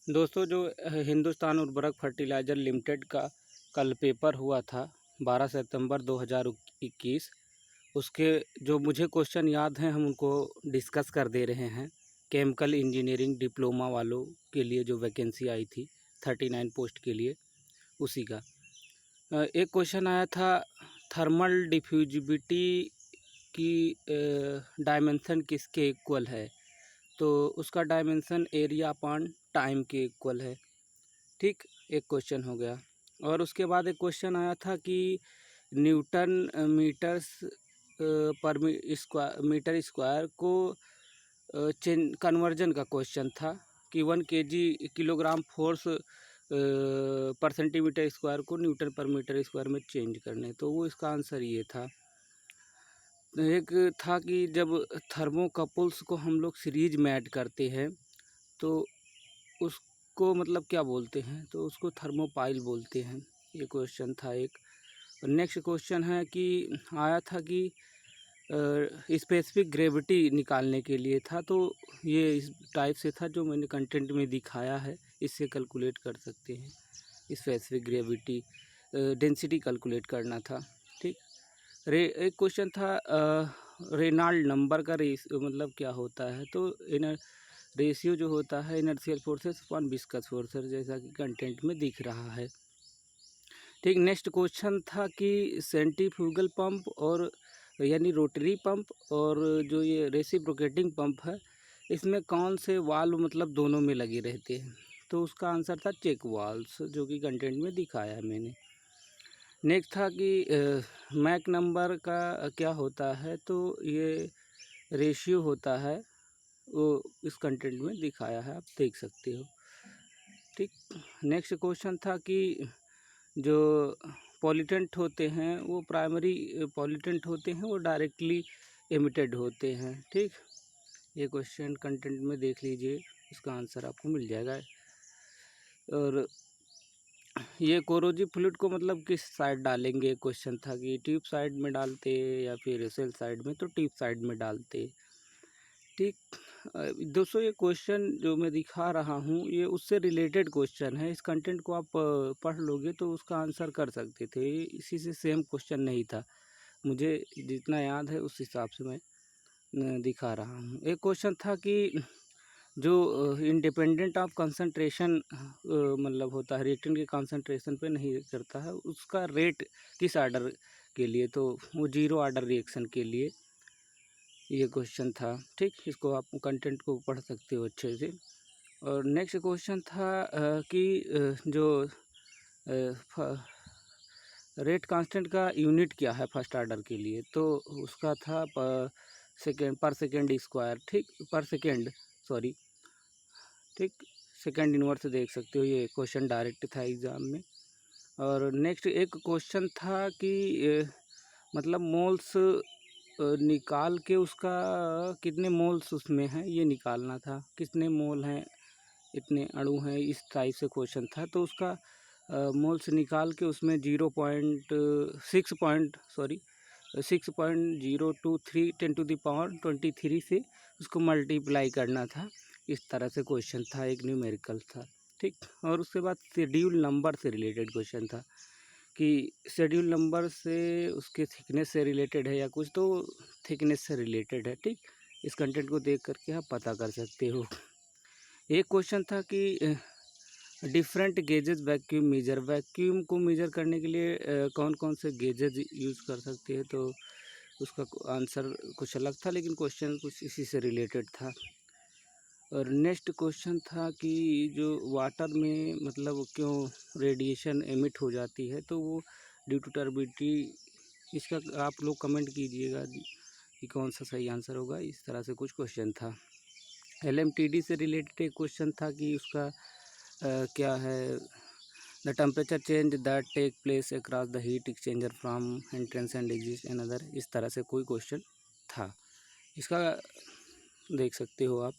दोस्तों जो हिंदुस्तान उर्वरक फर्टिलाइज़र लिमिटेड का कल पेपर हुआ था 12 सितंबर 2021। उसके जो मुझे क्वेश्चन याद हैं हम उनको डिस्कस कर दे रहे हैं। केमिकल इंजीनियरिंग डिप्लोमा वालों के लिए जो वैकेंसी आई थी 39 पोस्ट के लिए, उसी का एक क्वेश्चन आया था। थर्मल डिफ्यूजिबिलिटी की डायमेंशन किसके इक्वल है? तो उसका डायमेंशन एरिया अपॉन टाइम के इक्वल है। ठीक, एक क्वेश्चन हो गया। और उसके बाद एक क्वेश्चन आया था कि न्यूटन मीटर्स पर मीटर स्क्वायर को चेंज कन्वर्जन का क्वेश्चन था कि 1 kg किलोग्राम फोर्स पर सेंटीमीटर स्क्वायर को न्यूटन पर मीटर स्क्वायर में चेंज करने, तो वो इसका आंसर ये था। एक था कि जब थर्मोकपल्स को हम लोग सीरीज में ऐड करते हैं तो उसको मतलब क्या बोलते हैं, तो उसको थर्मोपाइल बोलते हैं। ये क्वेश्चन था एक। नेक्स्ट क्वेश्चन है कि आया था कि स्पेसिफिक ग्रेविटी निकालने के लिए था, तो ये इस टाइप से था जो मैंने कंटेंट में दिखाया है, इससे कैलकुलेट कर सकते हैं। स्पेसिफिक ग्रेविटी डेंसिटी कैलकुलेट करना था। ठीक, एक क्वेश्चन था रेनॉल्ड नंबर का मतलब क्या होता है, तो इनर रेशियो जो होता है inertial forces upon viscous forces, जैसा कि कंटेंट में दिख रहा है। ठीक, नेक्स्ट क्वेश्चन था कि सेंट्रीफ्यूगल पंप और यानी रोटरी पंप और जो ये रेसिप्रोकेटिंग पंप है, इसमें कौन से वाल्व मतलब दोनों में लगे रहते हैं, तो उसका आंसर था चेक वाल्व्स, जो कि कंटेंट में दिखाया है मैंने। नेक्स्ट था कि मैक नंबर का क्या होता है, तो ये रेशियो होता है, वो इस कंटेंट में दिखाया है, आप देख सकते हो। ठीक, नेक्स्ट क्वेश्चन था कि जो पॉल्यूटेंट होते हैं वो प्राइमरी पॉल्यूटेंट होते हैं, वो डायरेक्टली एमिटेड होते हैं। ठीक, ये क्वेश्चन कंटेंट में देख लीजिए, इसका आंसर आपको मिल जाएगा। और ये कोरोजिव फ्लूइड को मतलब किस साइड डालेंगे, क्वेश्चन था कि ट्यूब साइड में डालते या फिर सेल साइड में, तो ट्यूब साइड में डालते। ठीक, दोस्तों ये क्वेश्चन जो मैं दिखा रहा हूँ ये उससे रिलेटेड क्वेश्चन है। इस कंटेंट को आप पढ़ लोगे तो उसका आंसर कर सकते थे। इसी से सेम क्वेश्चन नहीं था, मुझे जितना याद है उस हिसाब से मैं दिखा रहा हूँ। एक क्वेश्चन था कि जो इंडिपेंडेंट ऑफ कंसंट्रेशन मतलब होता है, रिएक्टेंट के कंसंट्रेशन पे नहीं करता है, उसका रेट किस आर्डर के लिए, तो वो 0 आर्डर रिएक्शन के लिए ये क्वेश्चन था। ठीक, इसको आप कंटेंट को पढ़ सकते हो अच्छे से। और नेक्स्ट क्वेश्चन था कि जो रेट कांस्टेंट का यूनिट क्या है फर्स्ट आर्डर के लिए, तो उसका था पर सेकेंड स्क्वायर। ठीक, पर सेकेंड, सॉरी। ठीक, सेकंड इनवर्स देख सकते हो, ये क्वेश्चन डायरेक्ट था एग्ज़ाम में। और नेक्स्ट एक क्वेश्चन था कि मतलब मोल्स निकाल के उसका कितने मोल्स उसमें हैं ये निकालना था, कितने मोल हैं, इतने अणु हैं, इस टाइप से क्वेश्चन था। तो उसका मोल्स निकाल के उसमें 6.023 10⁻23 से उसको मल्टीप्लाई करना था। इस तरह से क्वेश्चन था, एक न्यूमेरिकल था। ठीक, और उसके बाद शेड्यूल नंबर से रिलेटेड क्वेश्चन था कि शेड्यूल नंबर से उसके थिकनेस से रिलेटेड है या कुछ, तो थिकनेस से रिलेटेड है। ठीक, इस कंटेंट को देख करके आप पता कर सकते हो। एक क्वेश्चन था कि डिफरेंट गेजेस वैक्यूम को मेजर करने के लिए कौन कौन से गेजेस यूज़ कर सकते हैं, तो उसका आंसर कुछ अलग था, लेकिन क्वेश्चन कुछ इसी से रिलेटेड था। और नेक्स्ट क्वेश्चन था कि जो वाटर में मतलब क्यों रेडिएशन एमिट हो जाती है, तो वो ड्यू टू टर्बिडिटी। इसका आप लोग कमेंट कीजिएगा कि कौन सा सही आंसर होगा। इस तरह से कुछ क्वेश्चन था। LMTD से रिलेटेड एक क्वेश्चन था कि उसका क्या है, the temperature change that take place across the heat exchanger from entrance and exit another, इस तरह से कोई क्वेश्चन था, इसका देख सकते हो आप।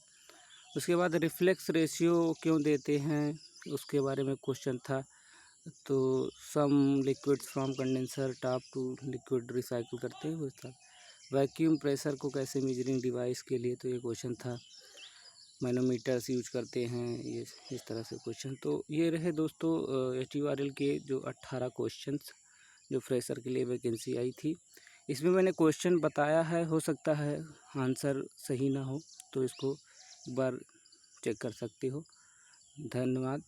उसके बाद रिफ्लेक्स रेशियो क्यों देते हैं, उसके बारे में क्वेश्चन था। तो some liquids from condenser top to liquid recycle करते हैं, वैक्यूम प्रेशर को कैसे मेजरिंग डिवाइस के लिए, तो ये क्वेश्चन था। मैनोमीटर्स यूज करते हैं, ये इस तरह से क्वेश्चन। तो ये रहे दोस्तों HURL के जो 18 क्वेश्चंस जो फ्रेशर के लिए वैकेंसी आई थी। इसमें मैंने क्वेश्चन बताया है, हो सकता है आंसर सही ना हो, तो इसको एक बार चेक कर सकते हो। धन्यवाद।